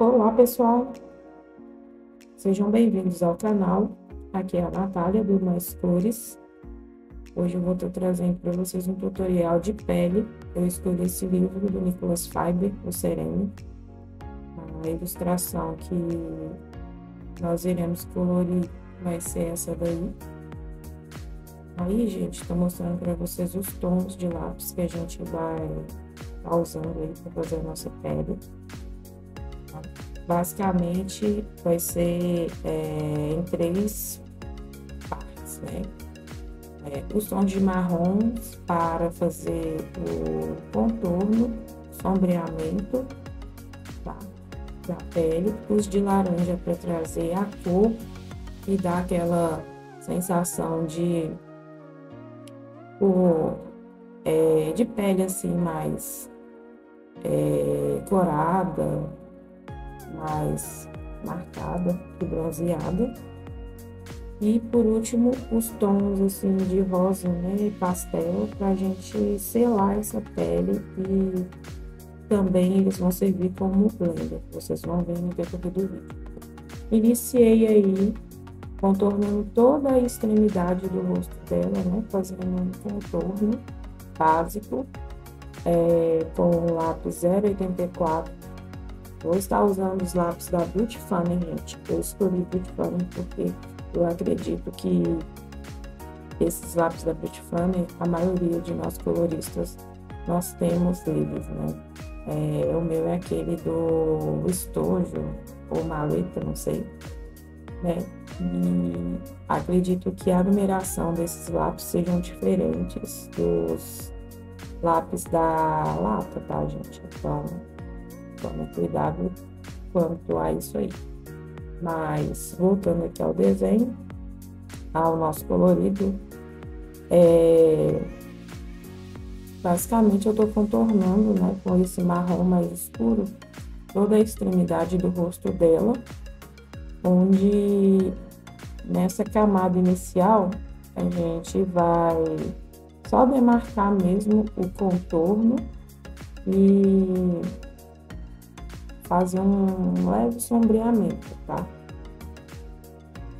Olá, pessoal! Sejam bem-vindos ao canal. Aqui é a Natália, do Mais Cores. Hoje eu vou estar trazendo para vocês um tutorial de pele. Eu escolhi esse livro do Nicholas Faber, O Sereno. A ilustração que nós iremos colorir vai ser essa daí. Aí, gente, estou mostrando para vocês os tons de lápis que a gente vai estar usando aí para fazer a nossa pele. Basicamente, vai ser em 3 partes, né? Os tons de marrom para fazer o contorno, sombreamento, tá, da pele. Os de laranja para trazer a cor e dar aquela sensação de pele assim mais corada, mais marcada e bronzeada. E por último, os tons assim de rosa, né, e pastel, pra gente selar essa pele, e também eles vão servir como blender, vocês vão ver no decorrer do vídeo. Iniciei aí contornando toda a extremidade do rosto dela, né, fazendo um contorno básico com o lápis 0,84. Vou estar usando os lápis da Beauty Funny, gente. Eu escolhi Beauty Funny porque eu acredito que esses lápis da Beauty Funny, a maioria de nós coloristas, nós temos eles, né? O meu é aquele do estojo ou maleta, não sei, né? E acredito que a numeração desses lápis sejam diferentes dos lápis da lata, tá, gente? Então, tome cuidado quanto a isso aí. Mas, voltando aqui ao desenho, ao nosso colorido, basicamente eu tô contornando, né, com esse marrom mais escuro, toda a extremidade do rosto dela, onde nessa camada inicial a gente vai só demarcar mesmo o contorno e fazer um leve sombreamento, tá?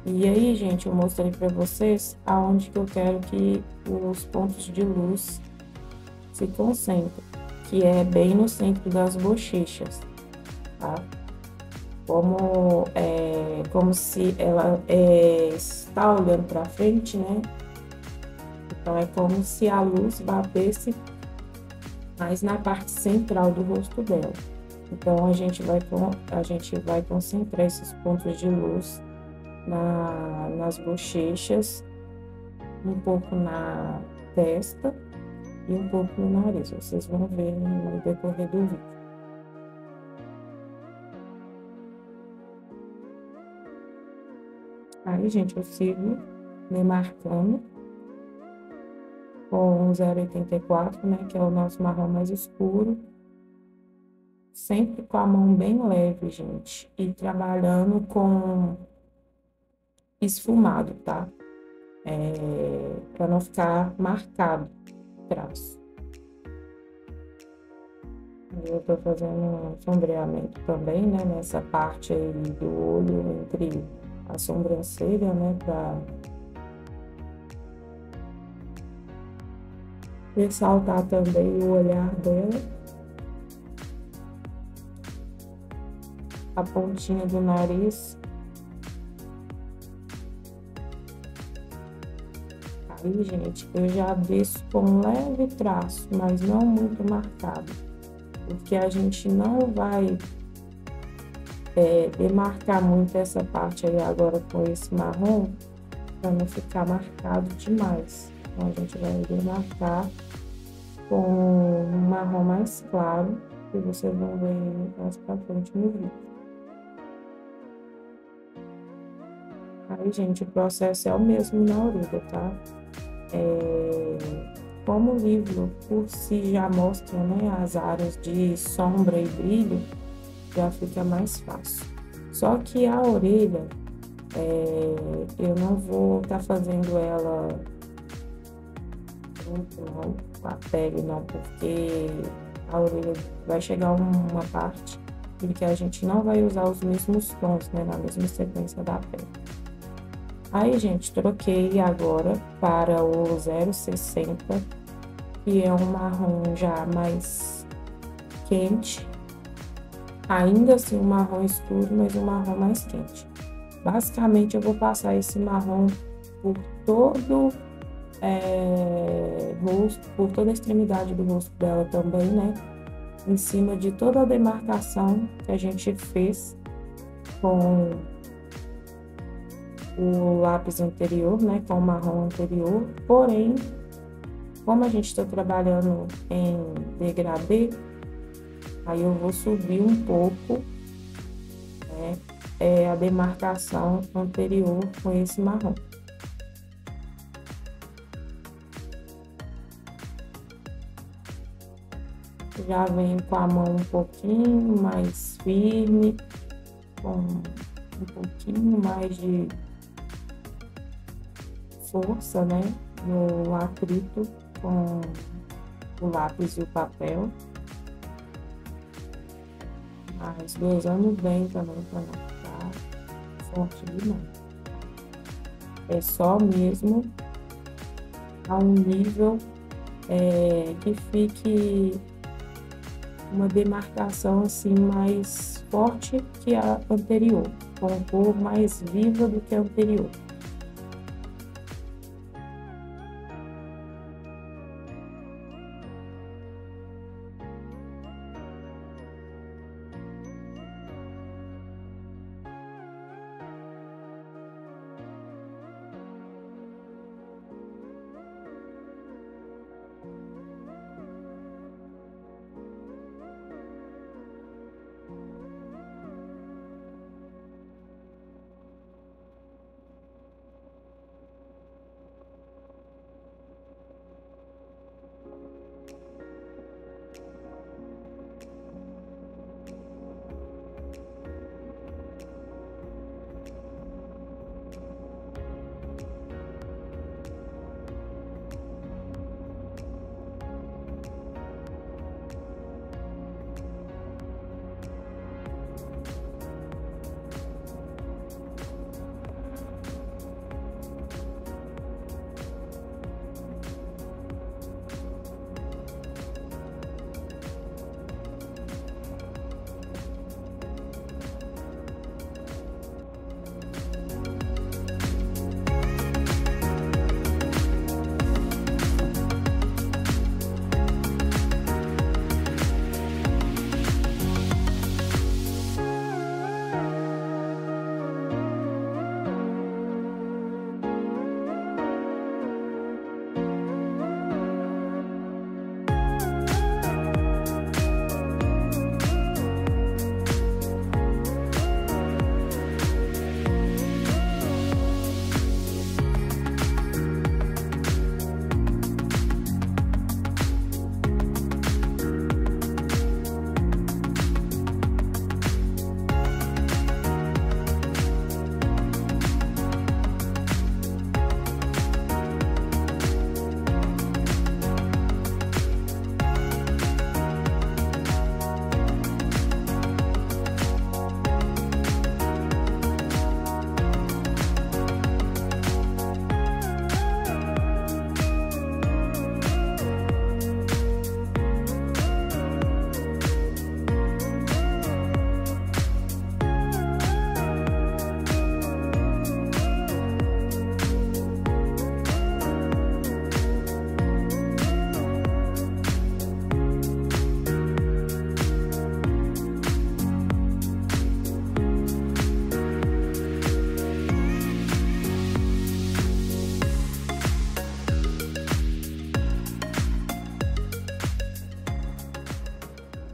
E aí, gente, eu mostrei para vocês aonde que eu quero que os pontos de luz se concentrem, que é bem no centro das bochechas, tá? Como se ela está olhando para frente, né? Então, é como se a luz batesse mais na parte central do rosto dela. Então, a gente vai concentrar esses pontos de luz nas bochechas, um pouco na testa e um pouco no nariz. Vocês vão ver no decorrer do vídeo. Aí, gente, eu sigo demarcando com 0,84, né, que é o nosso marrom mais escuro. Sempre com a mão bem leve, gente, e trabalhando com esfumado, tá? Para não ficar marcado o traço. Eu tô fazendo um sombreamento também, né, nessa parte aí do olho, entre a sobrancelha, né, para ressaltar também o olhar dela. A pontinha do nariz. Aí, gente, eu já desço com um leve traço, mas não muito marcado, porque a gente não vai demarcar muito essa parte aí agora com esse marrom, para não ficar marcado demais. Então, a gente vai demarcar com um marrom mais claro, que vocês vão ver mais pra frente no vídeo. Aí, gente, o processo é o mesmo na orelha, tá? Como o livro por si já mostra, né, as áreas de sombra e brilho, já fica mais fácil. Só que a orelha, eu não vou estar fazendo ela junto não, com a pele, não, porque a orelha vai chegar uma parte porque a gente não vai usar os mesmos tons, né, na mesma sequência da pele. Aí, gente, troquei agora para o 060, que é um marrom já mais quente. Ainda assim um marrom escuro, mas um marrom mais quente. Basicamente, eu vou passar esse marrom por todo rosto, por toda a extremidade do rosto dela também, né? Em cima de toda a demarcação que a gente fez com o lápis anterior, né? Com o marrom anterior. Porém, como a gente está trabalhando em degradê, aí eu vou subir um pouco, né, a demarcação anterior com esse marrom. Já venho com a mão um pouquinho mais firme, com um pouquinho mais de força, né, no atrito com o lápis e o papel. Mas dosando bem também para não ficar forte demais. É só mesmo a um nível que fique uma demarcação assim mais forte que a anterior, com cor mais viva do que a anterior.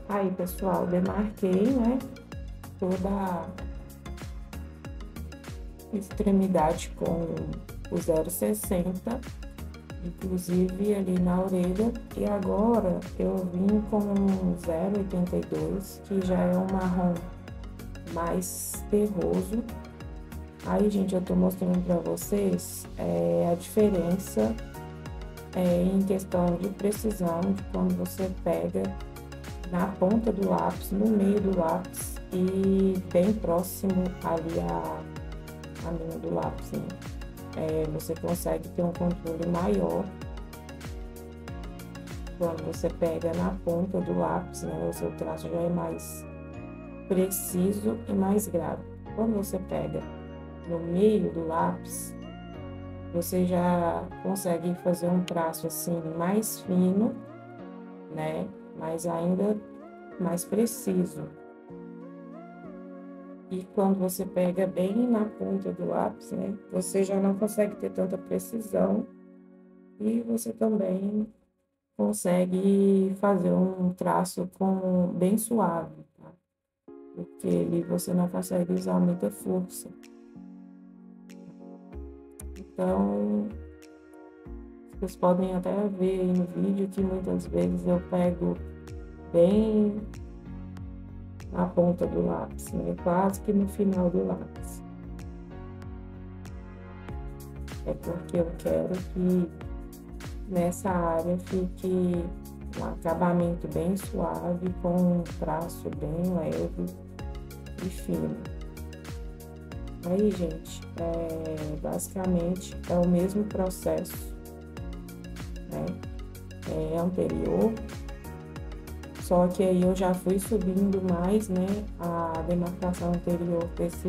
Aí, pessoal, demarquei, né, toda a extremidade com o 0,60, inclusive ali na orelha. E agora eu vim com o 0,82, que já é um marrom mais terroso. Aí, gente, eu tô mostrando pra vocês a diferença em questão de precisão, de quando você pega na ponta do lápis, no meio do lápis, e bem próximo ali a linha do lápis, né? Você consegue ter um controle maior quando você pega na ponta do lápis, né? O seu traço já é mais preciso e mais grave. Quando você pega no meio do lápis, você já consegue fazer um traço assim mais fino, né? Mas ainda mais preciso. E quando você pega bem na ponta do lápis, né? Você já não consegue ter tanta precisão e você também consegue fazer um traço bem suave, tá? Porque ali você não consegue usar muita força. Então, vocês podem até ver aí no vídeo que muitas vezes eu pego bem na ponta do lápis, né? Quase que no final do lápis. É porque eu quero que nessa área fique um acabamento bem suave, com um traço bem leve e fino. Aí, gente, basicamente é o mesmo processo, né? Anterior, só que aí eu já fui subindo mais, né? A demarcação anterior desse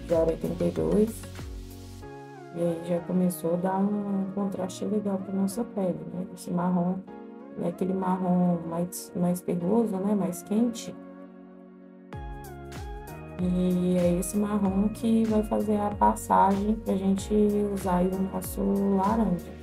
0,82, e aí já começou a dar um contraste legal para nossa pele, né? Esse marrom, é aquele marrom mais terroso, né? Mais quente. E é esse marrom que vai fazer a passagem pra gente usar aí o nosso laranja.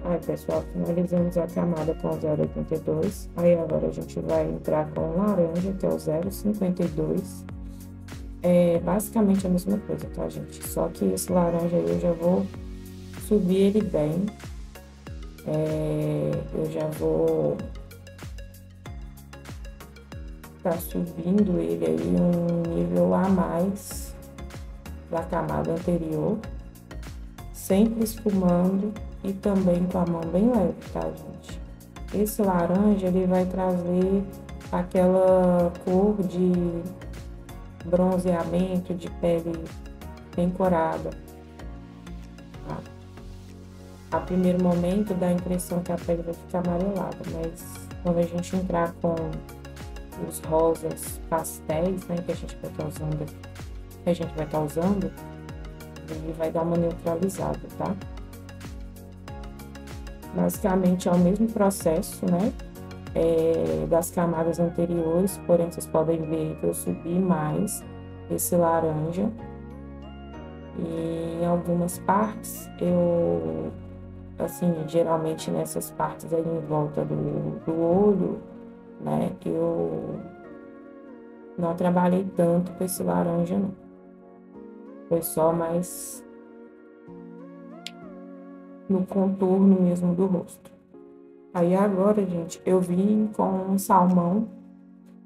Aí, pessoal, finalizamos a camada com o 0,82. Aí, agora a gente vai entrar com o laranja, que é o 0,52. É basicamente a mesma coisa, tá, gente? Só que esse laranja aí eu já vou subir ele bem. Eu já vou tá subindo ele aí um nível a mais da camada anterior, sempre esfumando e também com a mão bem leve, tá, gente? Esse laranja, ele vai trazer aquela cor de bronzeamento, de pele bem corada, tá? A primeiro momento dá a impressão que a pele vai ficar amarelada, mas quando a gente entrar com os rosas pastéis, né, que a gente vai estar usando, ele vai dar uma neutralizada, tá? Basicamente é o mesmo processo, né, das camadas anteriores, porém vocês podem ver que eu subi mais esse laranja. E em algumas partes assim, geralmente nessas partes aí em volta do olho, né, eu não trabalhei tanto com esse laranja, não. Foi só mais no contorno mesmo do rosto. Aí agora, gente, eu vim com um salmão,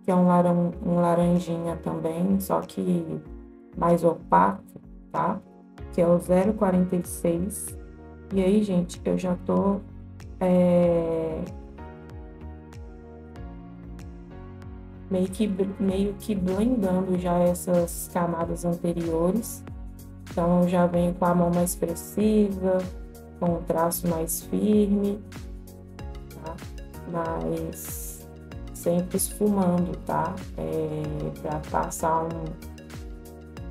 que é um laranjinha também, só que mais opaco, tá? Que é o 0,46. E aí, gente, eu já tô meio que blendando já essas camadas anteriores. Então, eu já venho com a mão mais expressiva, com o traço mais firme, tá? Mas sempre esfumando, tá?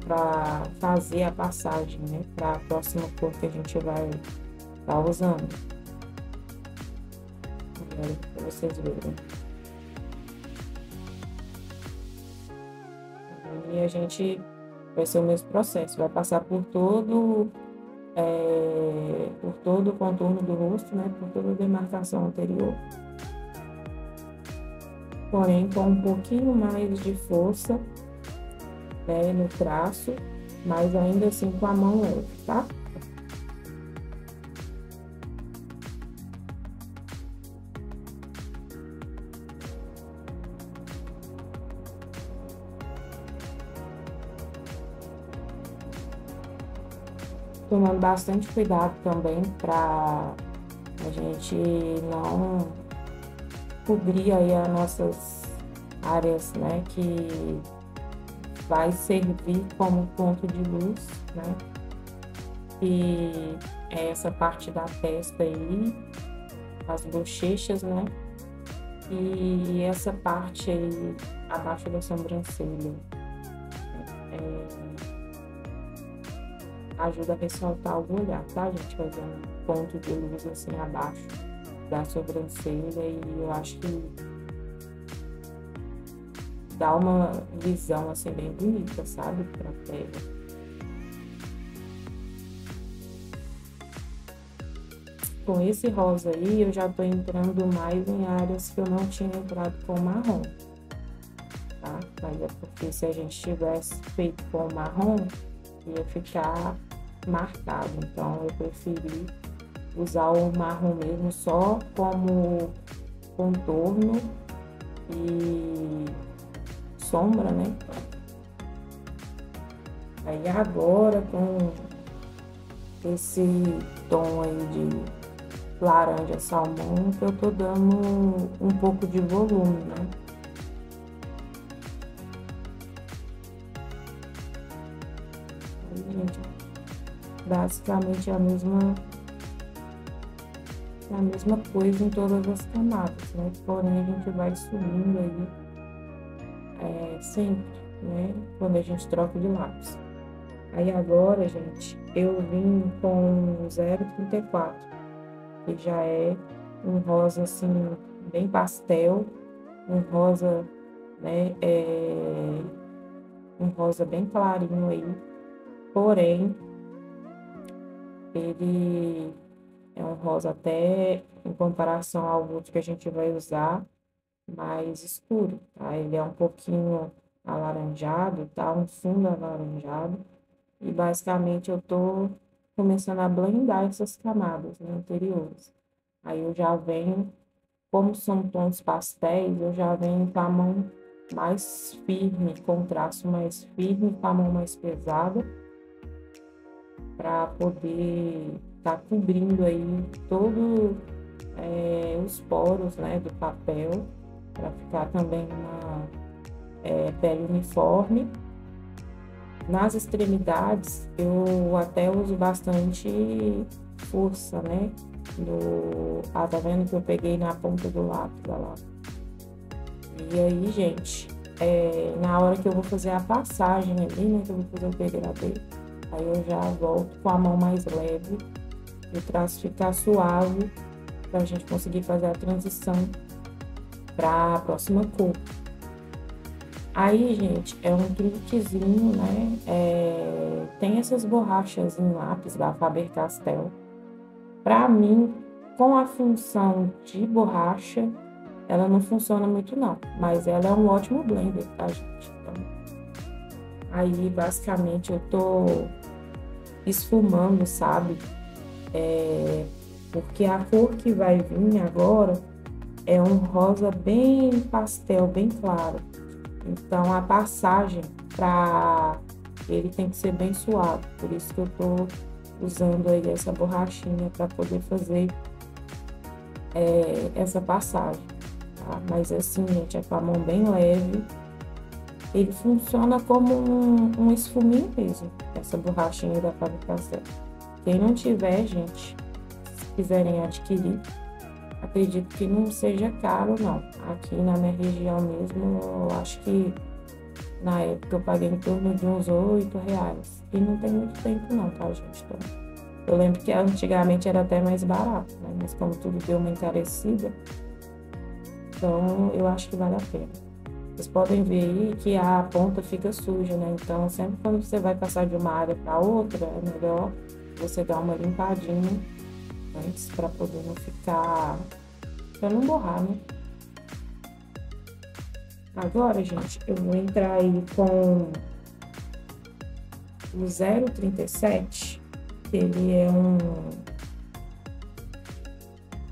Para fazer a passagem, né? Para a próxima cor que a gente vai estar usando. olha, pra vocês verem. E a gente vai ser o mesmo processo, vai passar por todo o contorno do rosto, né, por toda a demarcação anterior, porém com um pouquinho mais de força, né, no traço, mas ainda assim com a mão leve, tá? Tomando bastante cuidado também para a gente não cobrir aí as nossas áreas, né, que vai servir como ponto de luz, né, e é essa parte da testa aí, as bochechas, né, e essa parte aí abaixo da sobrancelha. Ajuda a ressaltar o olhar, tá, gente? Fazer um ponto de luz assim abaixo da sobrancelha e eu acho que dá uma visão assim bem bonita, sabe? Pra pele. Com esse rosa aí, eu já tô entrando mais em áreas que eu não tinha entrado com marrom, tá? Mas é porque se a gente tivesse feito com marrom, ia ficar marcado, então eu preferi usar o marrom mesmo só como contorno e sombra, né? Aí agora com esse tom aí de laranja salmão que eu tô dando um pouco de volume, né? Aí, gente, basicamente a mesma coisa em todas as camadas, né? Porém, a gente vai subindo aí sempre, né? Quando a gente troca de lápis. Aí agora, gente, eu vim com 0,34, que já é um rosa, assim, bem pastel, um rosa, né? Um rosa bem clarinho aí, porém, ele é um rosa até, em comparação ao outro que a gente vai usar, mais escuro, tá? Ele é um pouquinho alaranjado, tá? Um fundo alaranjado. E basicamente eu tô começando a blendar essas camadas, né, anteriores. Aí eu já venho, como são tons pastéis, eu já venho com a mão mais firme, com o traço mais firme, com a mão mais pesada, para poder tá cobrindo aí todo os poros, né, do papel, para ficar também uma pele uniforme. Nas extremidades, eu até uso bastante força, né? Tá vendo que eu peguei na ponta do lápis, olha lá. E aí, gente, na hora que eu vou fazer a passagem ali, né? Que eu vou fazer o degradê, aí eu já volto com a mão mais leve, o traço ficar suave, pra gente conseguir fazer a transição para a próxima cor. Aí, gente, é um truquezinho, né? Tem essas borrachas em lápis da Faber-Castell. Pra mim, com a função de borracha, ela não funciona muito não, mas ela é um ótimo blender, tá, gente? Então, aí, basicamente, eu tô esfumando, sabe? Porque a cor que vai vir agora é um rosa bem pastel, bem claro. Então, a passagem para ele tem que ser bem suave. Por isso que eu tô usando aí essa borrachinha para poder fazer essa passagem, tá? Mas assim, gente, é com a mão bem leve. Ele funciona como um esfuminho mesmo, essa borrachinha da Faber-Castell. Quem não tiver, gente, se quiserem adquirir, acredito que não seja caro, não. Aqui na minha região mesmo, eu acho que na época eu paguei em torno de uns R$8. E não tem muito tempo não, tá, gente? Então, eu lembro que antigamente era até mais barato, né? Mas como tudo deu uma encarecida, Então, eu acho que vale a pena. Vocês podem ver aí que a ponta fica suja, né? Então, sempre quando você vai passar de uma área para outra, é melhor você dar uma limpadinha antes para poder não ficar, para não borrar, né? Agora, gente, eu vou entrar aí com o 0,37, que ele é um...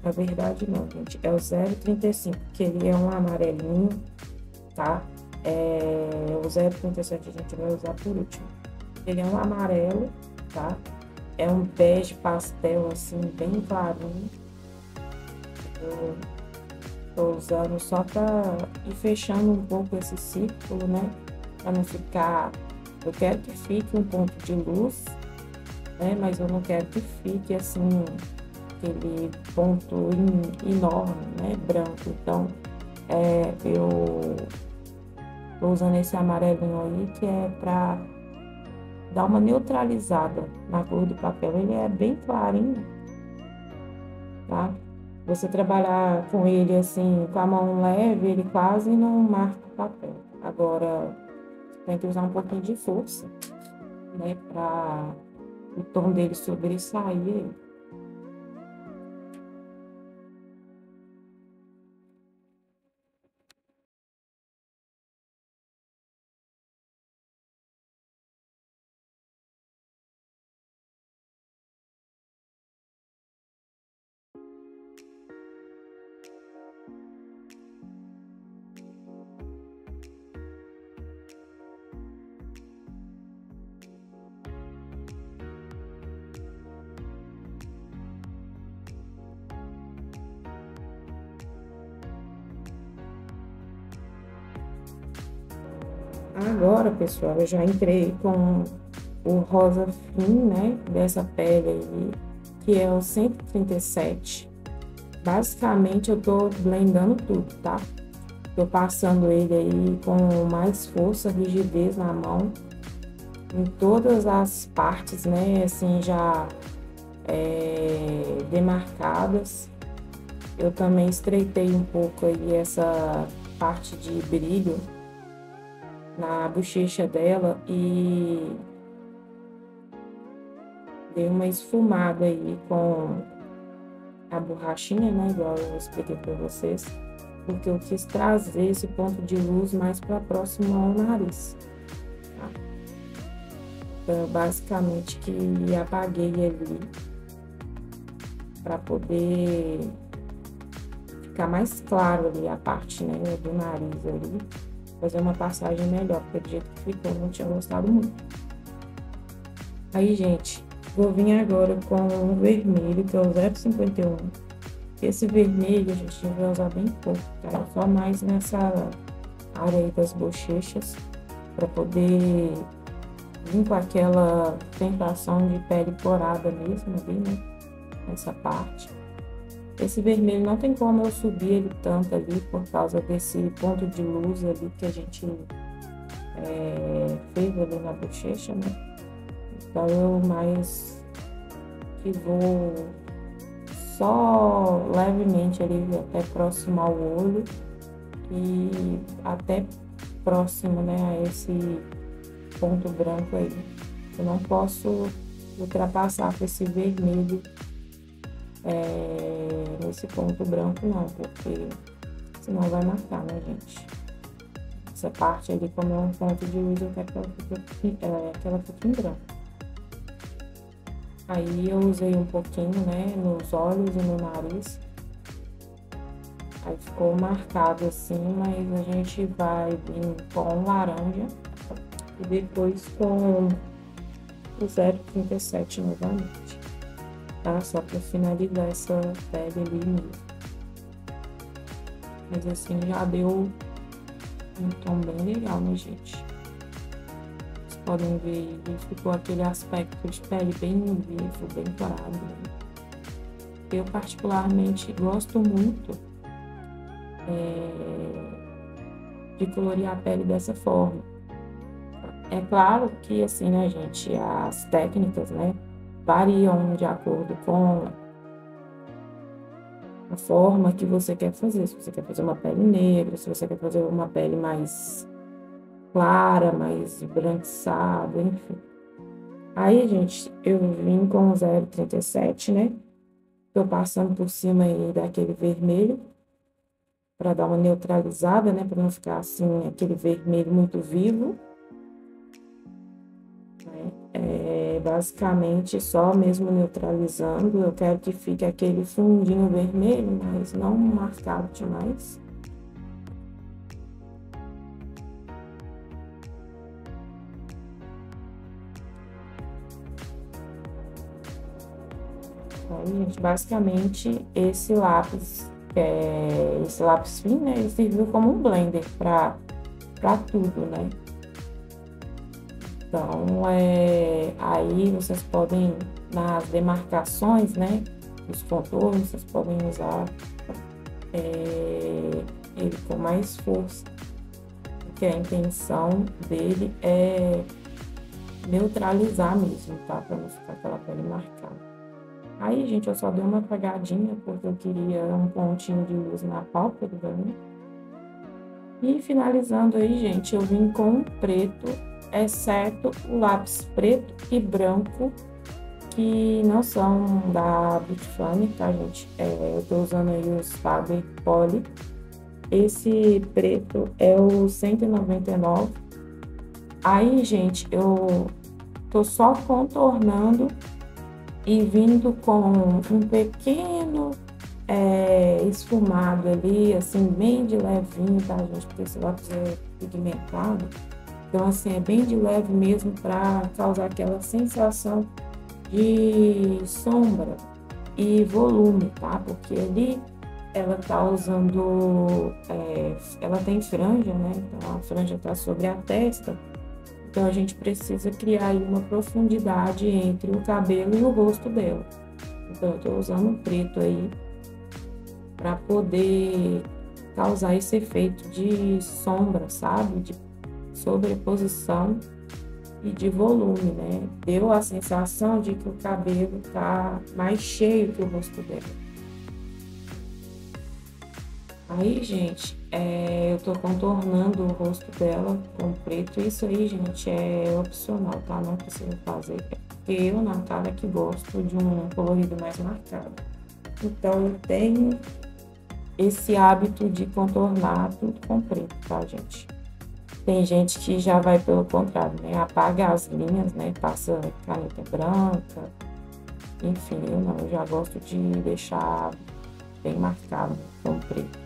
Na verdade, não, gente, é o 0,35, que ele é um amarelinho, tá? O 0,37 a gente vai usar por último. Ele é um amarelo, tá? É um bege pastel, assim, bem clarinho. Eu tô usando só pra ir fechando um pouco esse círculo, né? Pra não ficar... Eu quero que fique um ponto de luz, né? Mas eu não quero que fique, assim, aquele ponto enorme, né? Branco. Então, eu tô usando esse amarelinho aí, que é pra dar uma neutralizada na cor do papel. Ele é bem clarinho, tá? Você trabalhar com ele assim, com a mão leve, ele quase não marca o papel. Agora, tem que usar um pouquinho de força, né? Para o tom dele sobressair. Agora, pessoal, eu já entrei com o rosa fim, né? Dessa pele aí, que é o 137. Basicamente, eu tô blendando tudo, tá? Tô passando ele aí com mais força, rigidez na mão, em todas as partes, né? Assim, já demarcadas. Eu também estreitei um pouco aí essa parte de brilho na bochecha dela e dei uma esfumada aí com a borrachinha, né? Igual eu expliquei para vocês, porque eu quis trazer esse ponto de luz mais para próximo ao nariz. Tá? Então, basicamente que apaguei ali para poder ficar mais claro ali a parte, né, do nariz ali, fazer uma passagem melhor, porque do jeito que ficou, eu não tinha gostado muito. Aí, gente, vou vir agora com o vermelho, que é o 0,51. Esse vermelho a gente vai usar bem pouco, tá? Só mais nessa área aí das bochechas, para poder vir com aquela sensação de pele porada mesmo ali, né? Nessa parte. Esse vermelho não tem como eu subir ele tanto ali, por causa desse ponto de luz ali que a gente fez ali na bochecha, né? Então, eu mais que vou só levemente ali até próximo ao olho e até próximo, né, a esse ponto branco aí. Eu não posso ultrapassar com esse vermelho nesse ponto branco não, porque senão vai marcar, né, gente? Essa parte ali, como é um ponto de luz, eu quero que ela fique em branco. Aí eu usei um pouquinho, né, nos olhos e no nariz. Aí ficou marcado assim, mas a gente vai vir com laranja e depois com o 0,37 novamente, tá? Só pra finalizar essa pele ali mesmo. Mas assim, já deu um tom bem legal, né, gente? Podem ver, ficou aquele aspecto de pele bem vivo, bem claro. Né? Eu particularmente gosto muito de colorir a pele dessa forma. É claro que assim, né, gente, as técnicas, né, variam de acordo com a forma que você quer fazer. Se você quer fazer uma pele negra, se você quer fazer uma pele mais clara, mais esbranquiçada, enfim. Aí, gente, eu vim com o 0,37, né? Tô passando por cima aí daquele vermelho, para dar uma neutralizada, né? Para não ficar assim, aquele vermelho muito vivo. Né? Basicamente só mesmo neutralizando. Eu quero que fique aquele fundinho vermelho, mas não marcado demais. Aí, gente, basicamente esse lápis, esse lápis fino, né? Ele serviu como um blender para tudo, né? Então, aí vocês podem, nas demarcações, né? Os contornos, vocês podem usar ele com mais força, porque a intenção dele é neutralizar mesmo, tá? Para não ficar aquela pele marcada. Aí, gente, eu só dei uma apagadinha porque eu queria um pontinho de luz na pálpebra, né? E finalizando aí, gente, eu vim com um preto, exceto o lápis preto e branco, que não são da Bitfame, tá, gente? Eu tô usando aí os Faber Poly. Esse preto é o 199. Aí, gente, eu tô só contornando e vindo com um pequeno esfumado ali, assim, bem de levinho, tá, gente? Porque esse lápis é pigmentado. Então, assim, é bem de leve mesmo para causar aquela sensação de sombra e volume, tá? Porque ali ela tá usando, ela tem franja, né? Então, a franja tá sobre a testa. Então, a gente precisa criar aí uma profundidade entre o cabelo e o rosto dela. Então, eu tô usando o preto aí para poder causar esse efeito de sombra, sabe? De sobreposição e de volume, né? Deu a sensação de que o cabelo tá mais cheio que o rosto dela. Aí, gente, eu tô contornando o rosto dela com preto. Isso aí, gente, é opcional, tá? Não precisa fazer. É porque eu, Natália, que gosto de um colorido mais marcado. Então, eu tenho esse hábito de contornar tudo com preto, tá, gente? Tem gente que já vai pelo contrário, né? Apaga as linhas, né? Passa caneta branca. Enfim, eu não. Eu já gosto de deixar bem marcado com preto.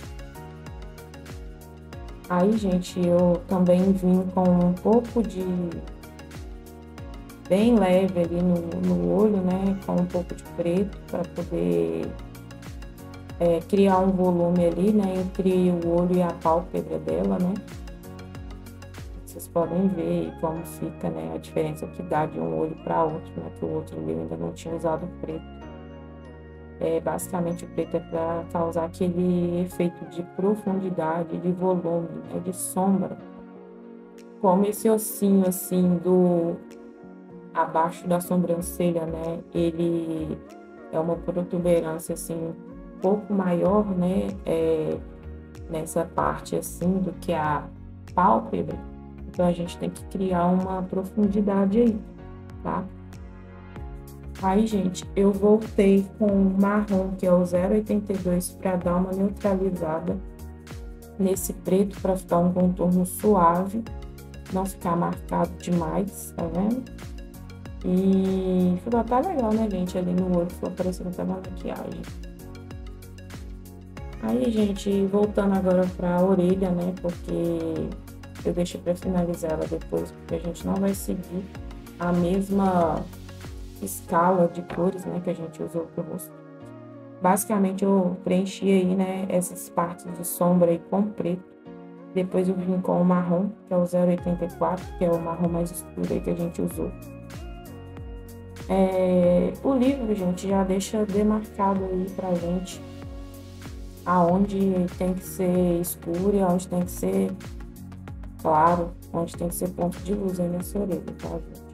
Aí, gente, eu também vim com um pouco de... bem leve ali no olho, né? Com um pouco de preto para poder criar um volume ali, né? Entre o olho e a pálpebra dela, né? Vocês podem ver como fica, né, a diferença que dá de um olho para outro, né, que o outro ali eu ainda não tinha usado preto. Basicamente o preto é para causar aquele efeito de profundidade, de volume, né, de sombra. Como esse ossinho assim abaixo da sobrancelha, né, ele é uma protuberância assim um pouco maior, né, nessa parte assim do que a pálpebra. Então, a gente tem que criar uma profundidade aí, tá? Aí, gente, eu voltei com o marrom, que é o 0,82, para dar uma neutralizada nesse preto, para ficar um contorno suave, não ficar marcado demais, tá vendo? E ficou até legal, né, gente? Ali no olho, ficou parecendo até uma maquiagem. Aí, gente, voltando agora para a orelha, né, porque... eu deixo para finalizar ela depois, porque a gente não vai seguir a mesma escala de cores, né, que a gente usou pro rosto. Basicamente, eu preenchi aí, né, essas partes de sombra aí com preto. Depois eu vim com o marrom, que é o 0,84, que é o marrom mais escuro aí que a gente usou. O livro, gente, já deixa demarcado aí pra gente aonde tem que ser escuro e aonde tem que ser claro, onde tem que ser ponto de luz aí nessa orelha, tá, gente?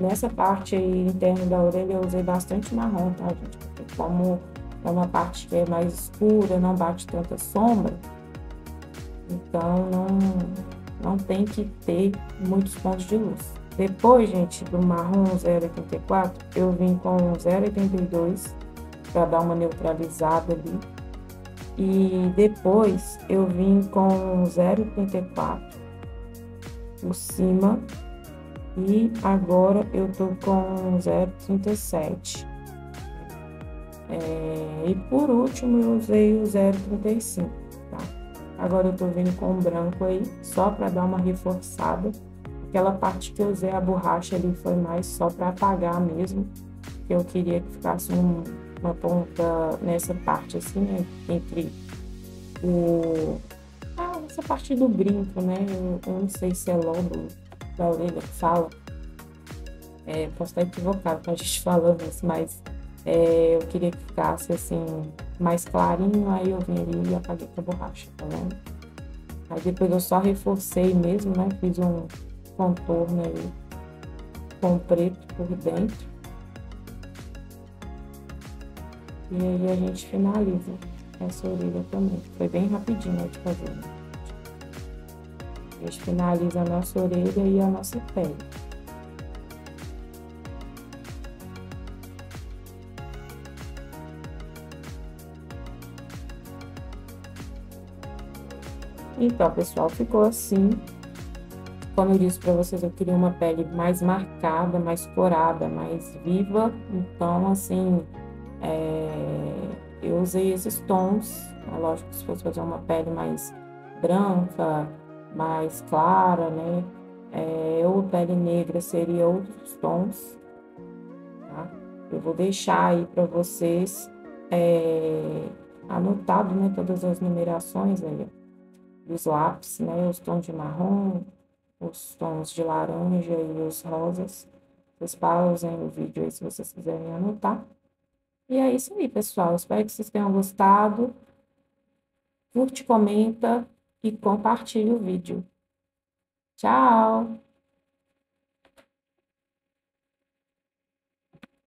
Nessa parte aí interna da orelha eu usei bastante marrom, tá, gente? Porque como é uma parte que é mais escura, não bate tanta sombra, então não tem que ter muitos pontos de luz. Depois, gente, do marrom 0,84, eu vim com 0,82 para dar uma neutralizada ali. E depois eu vim com 0,84 por cima. E agora eu tô com 0,37. E por último eu usei o 0,35, tá? Agora eu tô vindo com o branco aí, só para dar uma reforçada. Aquela parte que eu usei a borracha ali foi mais só para apagar mesmo, que eu queria que ficasse uma ponta nessa parte assim, né? Entre essa parte do brinco, né? Eu não sei se é lóbulo da orelha que fala. Posso estar equivocado com a gente falando isso, mas eu queria que ficasse assim, mais clarinho, aí eu vim ali e apaguei com a borracha, tá vendo? Aí depois eu só reforcei mesmo, né? Fiz um contorno aí com preto por dentro. E aí a gente finaliza essa orelha também. Foi bem rapidinho de fazer, né? A gente finaliza a nossa orelha e a nossa pele. Então, pessoal, ficou assim. Como eu disse para vocês, eu queria uma pele mais marcada, mais corada, mais viva. Então, assim, eu usei esses tons. É lógico que se fosse fazer uma pele mais branca, mais clara, né? Ou pele negra seria outros tons, tá? Eu vou deixar aí para vocês anotado, né? Todas as numerações aí, dos lápis, né? Os tons de marrom, os tons de laranja e os rosas. Vocês pausem o vídeo aí se vocês quiserem anotar. E é isso aí, pessoal. Espero que vocês tenham gostado. Curte, comenta e compartilhe o vídeo. Tchau!